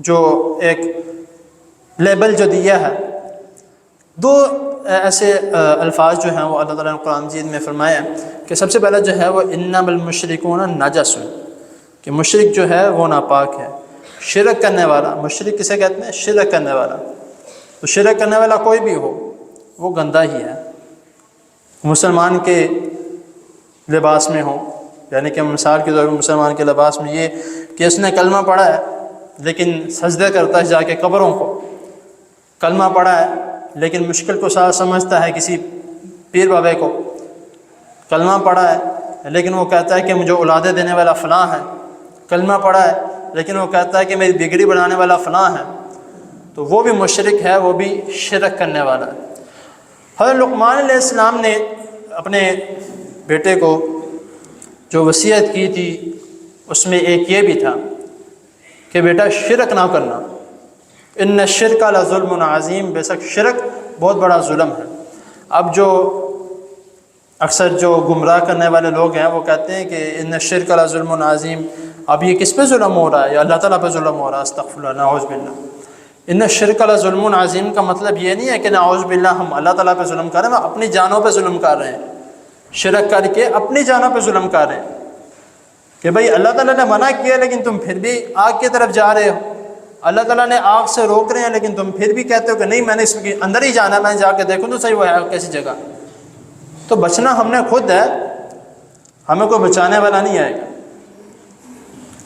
جو ایک لیبل جو دیا ہے، دو ایسے الفاظ جو ہیں وہ اللہ تعالیٰ نے قرآن مجید میں فرمایا کہ سب سے پہلا جو ہے وہ انما المشرکون نجس، کہ مشرک جو ہے وہ ناپاک ہے. شرک کرنے والا، مشرک کسے کہتے ہیں؟ شرک کرنے والا. تو شرک کرنے والا کوئی بھی ہو وہ گندہ ہی ہے. مسلمان کے لباس میں ہو، یعنی کہ مثال کے طور پر مسلمان کے لباس میں یہ کہ اس نے کلمہ پڑھا ہے لیکن سجدے کرتا ہے جا کے قبروں کو، کلمہ پڑھا ہے لیکن مشکل کو سمجھتا ہے کسی پیر بابے کو، کلمہ پڑھا ہے لیکن وہ کہتا ہے کہ مجھے اولادیں دینے والا فلاں ہے، کلمہ پڑھا ہے لیکن وہ کہتا ہے کہ میری بگڑی بنانے والا فلاں ہے، تو وہ بھی مشرک ہے، وہ بھی شرک کرنے والا ہے. حضرت لقمان علیہ السلام نے اپنے بیٹے کو جو وصیت کی تھی اس میں ایک یہ بھی تھا کہ بیٹا شرک نہ کرنا، ان الشرک لظلم عظیم، بے شک شرک بہت بڑا ظلم ہے. اب جو اکثر جو گمراہ کرنے والے لوگ ہیں وہ کہتے ہیں کہ ان الشرک لظلم عظیم، اب یہ کس پہ ظلم ہو رہا ہے؟ یا اللہ تعالیٰ پہ ظلم ہو رہا ہے؟ استغفر اللہ، نعوذ باللہ. ان الشرک لظلم عظیم کا مطلب یہ نہیں ہے کہ نعوذ باللہ ہم اللہ تعالیٰ پہ ظلم کر رہے ہیں، ہم اپنی جانوں پہ ظلم کر رہے ہیں، شرک کر کے اپنی جانوں پہ ظلم کر رہے ہیں کہ بھئی اللہ تعالیٰ نے منع کیا لیکن تم پھر بھی آگ کی طرف جا رہے ہو، اللہ تعالیٰ نے آگ سے روک رہے ہیں لیکن تم پھر بھی کہتے ہو کہ نہیں میں نے اس کے اندر ہی جانا ہے، میں جا کے دیکھوں تو صحیح وہ ہے کیسی جگہ. تو بچنا ہم نے خود ہے، ہمیں کوئی بچانے والا نہیں آئے گا.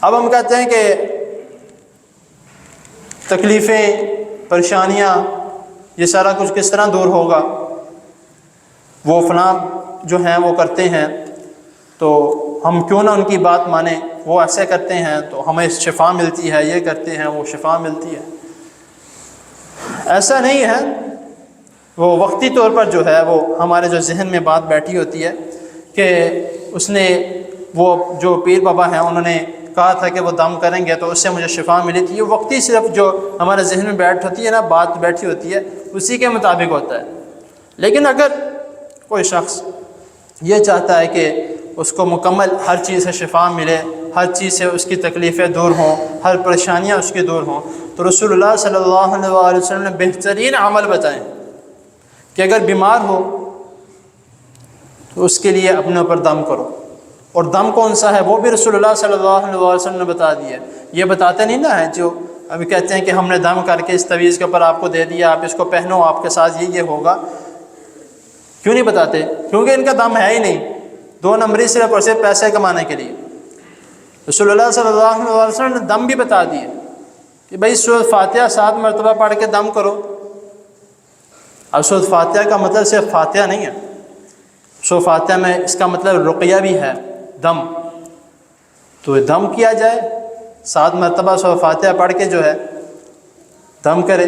اب ہم کہتے ہیں کہ تکلیفیں، پریشانیاں، یہ سارا کچھ کس طرح دور ہوگا؟ وہ فلاں جو ہیں وہ کرتے ہیں تو ہم کیوں نہ ان کی بات مانیں، وہ ایسے کرتے ہیں تو ہمیں شفا ملتی ہے، یہ کرتے ہیں وہ شفا ملتی ہے. ایسا نہیں ہے. وہ وقتی طور پر جو ہے وہ ہمارے جو ذہن میں بات بیٹھی ہوتی ہے کہ اس نے وہ جو پیر بابا ہیں انہوں نے کہا تھا کہ وہ دم کریں گے تو اس سے مجھے شفا ملی تھی، یہ وقتی صرف جو ہمارے ذہن میں بیٹھ ہوتی ہے نا، بات بیٹھی ہوتی ہے، اسی کے مطابق ہوتا ہے۔ لیکن اگر کوئی شخص یہ چاہتا ہے کہ اس کو مکمل ہر چیز سے شفا ملے، ہر چیز سے اس کی تکلیفیں دور ہوں، ہر پریشانیاں اس کی دور ہوں، تو رسول اللہ صلی اللہ علیہ وسلم نے بہترین عمل بتائیں کہ اگر بیمار ہو تو اس کے لیے اپنے اوپر دم کرو۔ اور دم کون سا ہے وہ بھی رسول اللہ صلی اللہ علیہ وسلم نے بتا دیا۔ یہ بتاتے نہیں نا ہے جو ابھی کہتے ہیں کہ ہم نے دم کر کے اس تعویذ کے اوپر آپ کو دے دیا، آپ اس کو پہنو، آپ کے ساتھ یہ ہوگا۔ کیوں نہیں بتاتے؟ کیونکہ ان کا دم ہے ہی نہیں، 2 نمبری صرف اور صرف پیسے کمانے کے لیے۔ رسول اللہ صلی اللہ علیہ وسلم نے دم بھی بتا دیے کہ بھائی سورۃ فاتحہ 7 مرتبہ پڑھ کے دم کرو۔ اب سورۃ فاتحہ کا مطلب صرف فاتحہ نہیں ہے، سورۃ فاتحہ میں اس کا مطلب رقیہ بھی ہے، دم۔ تو دم کیا جائے، 7 مرتبہ سورۃ فاتحہ پڑھ کے جو ہے دم کرے۔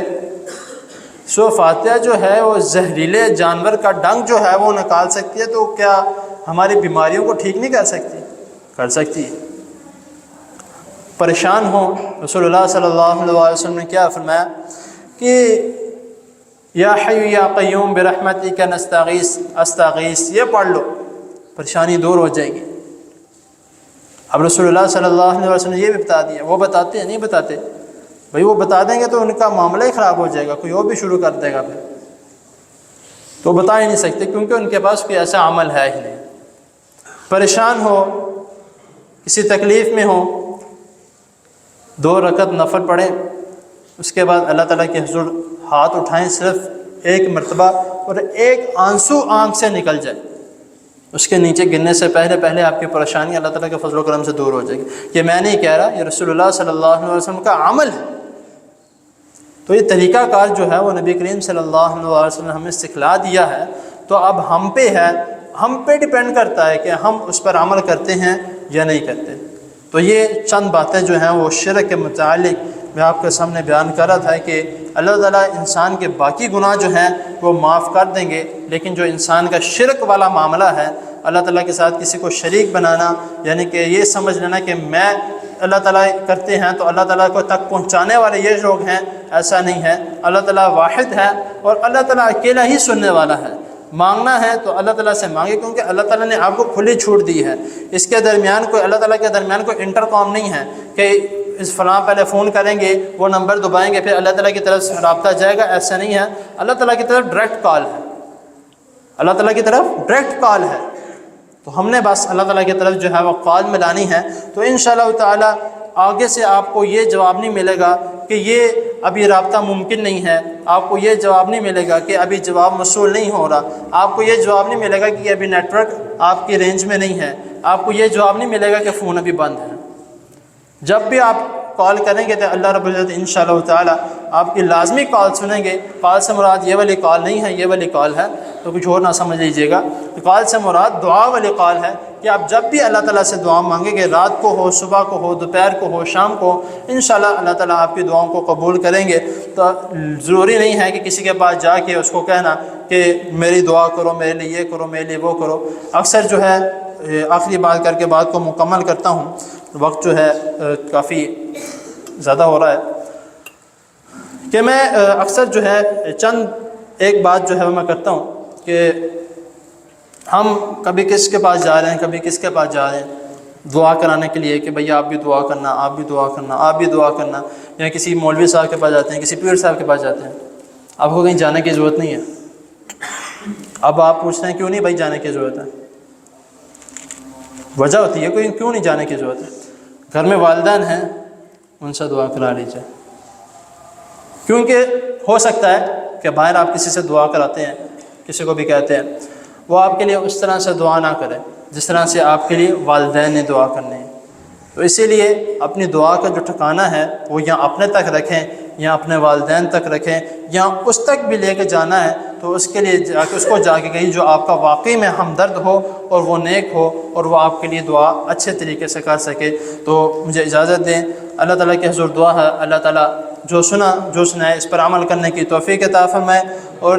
سورۃ فاتحہ جو ہے وہ زہریلے جانور کا ڈنگ جو ہے وہ نکال سکتی ہے، تو کیا ہماری بیماریوں کو ٹھیک نہیں کر سکتی؟ کر سکتی ہے۔ پریشان ہوں، رسول اللہ صلی اللہ علیہ وسلم نے کیا فرمایا کہ یا حی یا قیوم برحمتک نستغیث، استغیث، یہ پڑھ لو، پریشانی دور ہو جائے گی۔ اب رسول اللہ صلی اللہ علیہ وسلم نے یہ بھی بتا دیا، وہ بتاتے ہیں نہیں بتاتے؟ بھائی وہ بتا دیں گے تو ان کا معاملہ ہی خراب ہو جائے گا، کوئی اور بھی شروع کر دے گا پھر، تو بتا ہی نہیں سکتے کیونکہ ان کے پاس کوئی ایسا عمل ہے ہی نہیں۔ پریشان ہو، کسی تکلیف میں ہو، 2 رکعت نفل پڑھیں، اس کے بعد اللہ تعالیٰ کے حضور ہاتھ اٹھائیں صرف 1 مرتبہ، اور 1 آنسو آنکھ سے نکل جائے، اس کے نیچے گرنے سے پہلے آپ کی پریشانی اللہ تعالیٰ کے فضل و کرم سے دور ہو جائے گی۔ یہ میں نہیں کہہ رہا، یہ رسول اللہ صلی اللہ علیہ وسلم کا عمل ہے۔ تو یہ طریقہ کار جو ہے وہ نبی کریم صلی اللہ علیہ وسلم نے ہمیں سکھلا دیا ہے، تو اب ہم پہ ہے، ہم پہ ڈیپینڈ کرتا ہے کہ ہم اس پر عمل کرتے ہیں یا نہیں کرتے۔ تو یہ چند باتیں جو ہیں وہ شرک کے متعلق میں آپ کے سامنے بیان کر رہا تھا کہ اللہ تعالیٰ انسان کے باقی گناہ جو ہیں وہ معاف کر دیں گے، لیکن جو انسان کا شرک والا معاملہ ہے، اللہ تعالیٰ کے ساتھ کسی کو شریک بنانا، یعنی کہ یہ سمجھ لینا کہ میں اللہ تعالیٰ کرتے ہیں تو اللہ تعالیٰ کو تک پہنچانے والے یہ لوگ ہیں، ایسا نہیں ہے۔ اللہ تعالیٰ واحد ہے اور اللہ تعالیٰ اکیلا ہی سننے والا ہے۔ مانگنا ہے تو اللہ تعالیٰ سے مانگے، کیونکہ اللہ تعالیٰ نے آپ کو کھلی چھوٹ دی ہے۔ اس کے درمیان کوئی اللہ تعالیٰ کے درمیان کوئی انٹر کام نہیں ہے کہ اس فلاں پہلے فون کریں گے، وہ نمبر دبائیں گے، پھر اللہ تعالیٰ کی طرف سے رابطہ جائے گا، ایسا نہیں ہے۔ اللہ تعالیٰ کی طرف ڈائریکٹ کال ہے، اللہ تعالیٰ کی طرف ڈائریکٹ کال ہے۔ تو ہم نے بس اللہ تعالیٰ کی طرف جو ہے وہ کال ملانی ہے۔ تو انشاءاللہ تعالیٰ آگے سے آپ کو یہ جواب نہیں ملے گا کہ یہ ابھی رابطہ ممکن نہیں ہے، آپ کو یہ جواب نہیں ملے گا کہ ابھی جواب موصول نہیں ہو رہا، آپ کو یہ جواب نہیں ملے گا کہ ابھی نیٹ ورک آپ کی رینج میں نہیں ہے، آپ کو یہ جواب نہیں ملے گا کہ فون ابھی بند ہے۔ جب بھی آپ کال کریں گے تو اللہ رب العزت انشاءاللہ تعالیٰ آپ کی لازمی کال سنیں گے۔ کال سے مراد یہ والی کال نہیں ہے، یہ والی کال ہے، تو کچھ اور نہ سمجھ لیجیے گا۔ کال سے مراد دعا والی کال ہے کہ آپ جب بھی اللہ تعالیٰ سے دعا مانگیں گے، رات کو ہو، صبح کو ہو، دوپہر کو ہو، شام کو، انشاءاللہ اللہ تعالیٰ آپ کی دعاؤں کو قبول کریں گے۔ تو ضروری نہیں ہے کہ کسی کے پاس جا کے اس کو کہنا کہ میری دعا کرو، میرے لیے یہ کرو، میرے لیے وہ کرو۔ اکثر جو ہے آخری بات کر کے بات کو مکمل کرتا ہوں، وقت جو ہے کافی زیادہ ہو رہا ہے، کہ میں اکثر جو ہے چند ایک بات جو ہے وہ میں کرتا ہوں کہ ہم کبھی کس کے پاس جا رہے ہیں، کبھی کس کے پاس جا رہے ہیں دعا کرانے کے لیے کہ بھیا آپ بھی دعا کرنا، آپ بھی دعا کرنا، آپ بھی دعا کرنا، یا کسی مولوی صاحب کے پاس جاتے ہیں، کسی پیر صاحب کے پاس جاتے ہیں۔ آپ کو کہیں جانے کی ضرورت نہیں ہے۔ اب آپ پوچھتے ہیں کیوں نہیں بھائی جانے کی ضرورت ہے؟ وجہ ہوتی ہے کوئی کیوں نہیں جانے کی ضرورت ہے۔ گھر میں والدین ہیں، ان سے دعا کرا لیجیے، کیونکہ ہو سکتا ہے کہ باہر آپ کسی سے دعا کراتے ہیں، کسی کو بھی کہتے ہیں، وہ آپ کے لیے اس طرح سے دعا نہ کرے جس طرح سے آپ کے لیے والدین نے دعا کرنی ہے۔ تو اسی لیے اپنی دعا کا جو ٹھکانہ ہے وہ یا اپنے تک رکھیں، یا اپنے والدین تک رکھیں، یا اس تک بھی لے کے جانا ہے تو اس کے لیے جا کے اس کو جا کے کہیں جو آپ کا واقعی میں ہمدرد ہو اور وہ نیک ہو اور وہ آپ کے لیے دعا اچھے طریقے سے کر سکے۔ تو مجھے اجازت دیں، اللہ تعالیٰ کی حضور دعا ہے اللہ تعالیٰ جو سنا ہے اس پر عمل کرنے کی توفیق عطا فرمائے، اور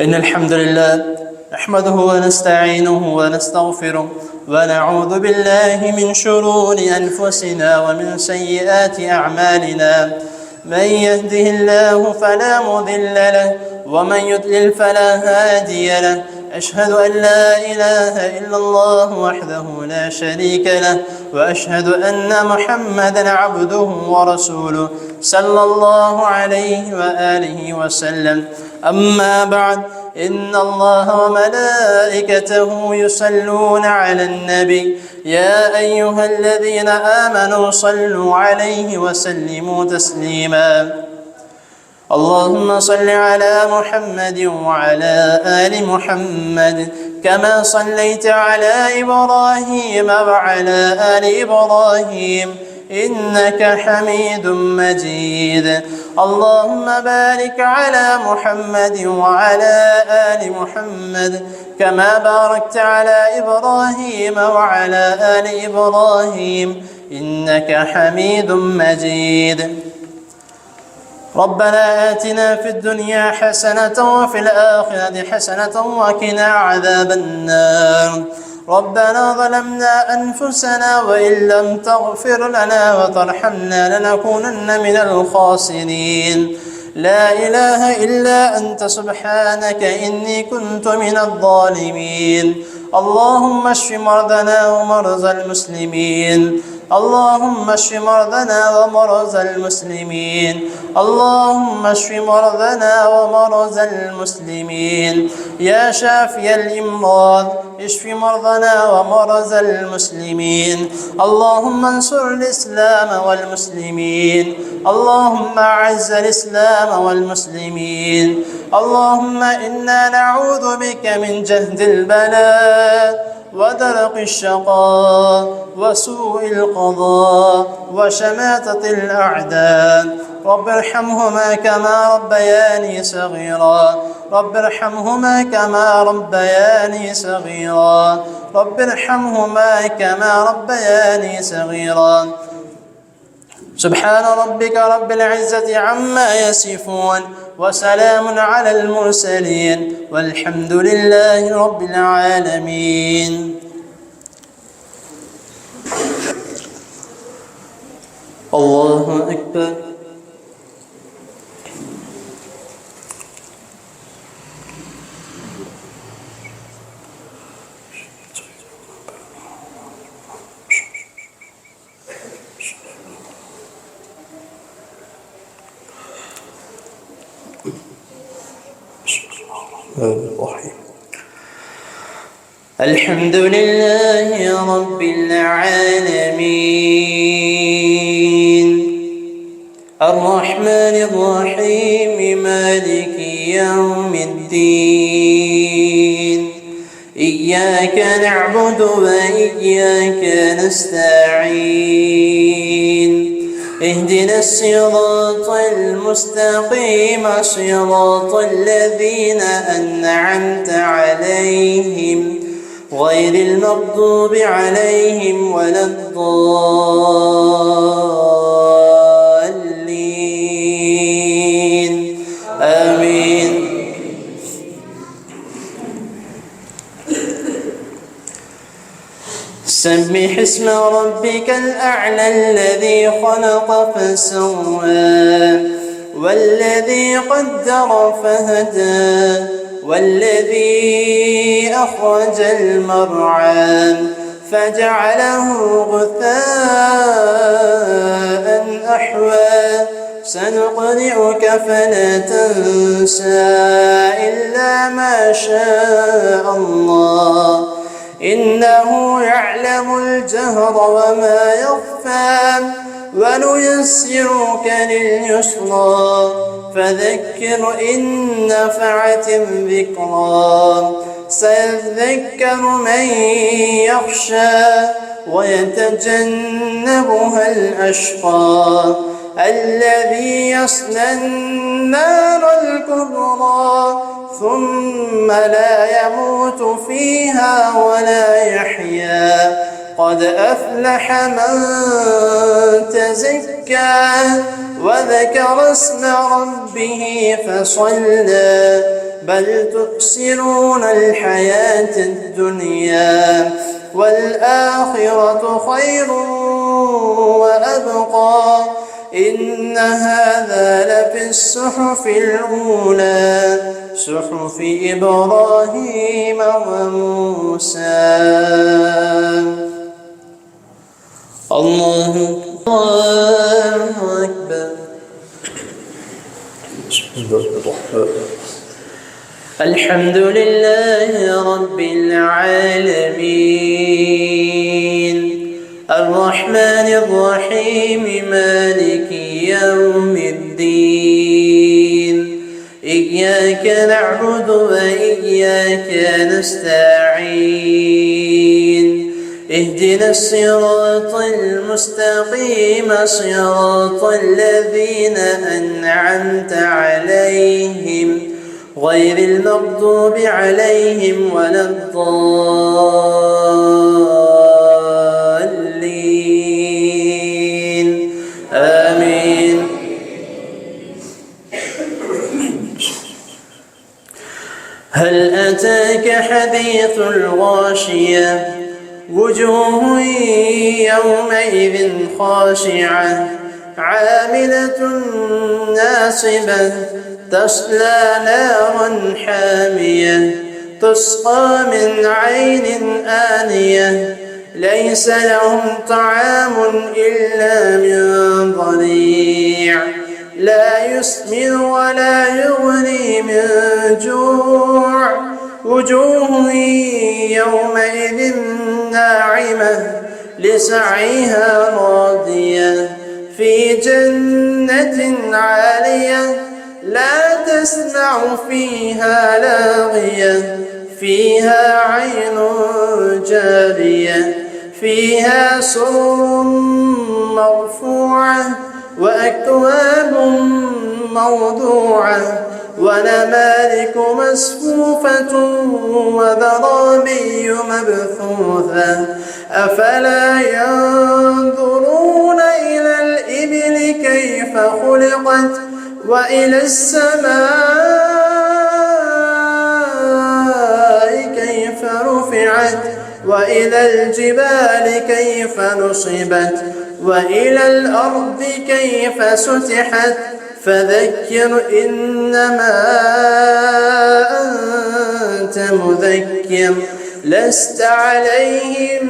إن الحمد لله نحمده ونستعينه ونستغفره ونعوذ بالله من شرور أنفسنا ومن سيئات أعمالنا. من يهده الله فلا مضل له ومن يضلل فلا هادي له. أشهد أن لا إله إلا الله وحده لا شريك له وأشهد أن محمدا عبده ورسوله صلى الله عليه وآله وسلم. أما بعد، إن الله وملائكته يصلون على النبي يا أيها الذين آمنوا صلوا عليه وسلموا تسليما. اللهم صل على محمد وعلى آل محمد كما صليت على إبراهيم وعلى آل إبراهيم إنك حميد مجيد. اللهم بارك على محمد وعلى آل محمد كما باركت على إبراهيم وعلى آل إبراهيم إنك حميد مجيد. ربنا آتنا في الدنيا حسنة وفي الآخرة حسنة وقنا عذاب النار. ربنا ظلمنا أنفسنا وإن لم تغفر لنا وترحمنا لنكونن من الخاسرين. لا إله إلا أنت سبحانك إني كنت من الظالمين. اللهم اشف مرضنا ومرضى المسلمين. اللهم اشف مرضنا ومرضى المسلمين. اللهم اشف مرضنا ومرضى المسلمين. يا شافي الأمراض اشف مرضنا ومرضى المسلمين. اللهم انصر الإسلام والمسلمين. اللهم أعز الإسلام والمسلمين. اللهم إنا نعوذ بك من جهد البلاء ودرق الشقاء وسوء القضاء وشماتة الأعداء. رب ارحمهما كما ربياني صغيرا. رب ارحمهما كما ربياني صغيرا. رب ارحمهما كما ربياني صغيرا. سبحان ربك رب العزة عما يصفون وسلام على المرسلين والحمد لله رب العالمين. الله أكبر. الحمد لله رب العالمين الرحمن الرحيم مالك يوم الدين. إياك نعبد وإياك نستعين. اهدنا الصراط المستقيم صراط الذين أنعمت عليهم غير المغضوب عليهم ولا الضالين. آمين. سبح اسم ربك الأعلى الذي خلق فسوى والذي قدر فهدى والذي أخرج المرعى فجعله غثاء أحوى. سنقرئك فلا تنسى إلا ما شاء الله إنه يعلم الجهر وما يخفى. ونيسرك لليسرى فذكر إن نفعت الذكرى سيذكر من يخشى ويتجنبها الأشقى الذي يصلى النار الكبرى ثم لا يموت فيها ولا يحيا قد أفلح من تزكى وذكر اسم ربه فصلى بل تؤثرون الحياة الدنيا والآخرة خير وأبقى إن هذا لفي الصحف الأولى صحف إبراهيم وموسى. الله أكبر. الحمد لله رب العالمين الرحمن الرحيم مالك يوم الدين إياك نعبد وإياك نستعين اهدنا الصراط المستقيم صراط الذين أنعمت عليهم غير المغضوب عليهم ولا الضالين آمين. هل أتاك حديث الغاشية وجوه يومئذ خاشعة عاملة ناصبة تصلى نارا حامية تسقى من عين آنية ليس لهم طعام إلا من ضريع لا يسمن ولا يغني من جوع وجوه يومئذ ناعمة لسعيها راضية في جنة عالية لا تسمع فيها لاغية فيها عين جارية فيها سرر مرفوعة وأكواب موضوعة ونمارق مصفوفة وزرابي مبثوثة أفلا ينظرون إلى الإبل كيف خلقت وإلى السماء كيف رفعت وإلى الجبال كيف نصبت وإلى الأرض كيف سطحت فذكر إنما أنت مذكر لست عليهم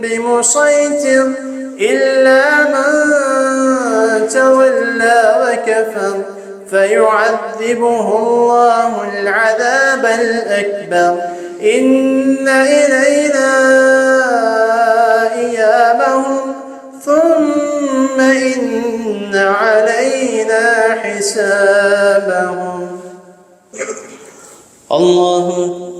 بمسيطر إلا من تولى وكفر فيعذبه الله العذاب الأكبر إن إلينا إيابهم ثم إن علينا حسابهم. الله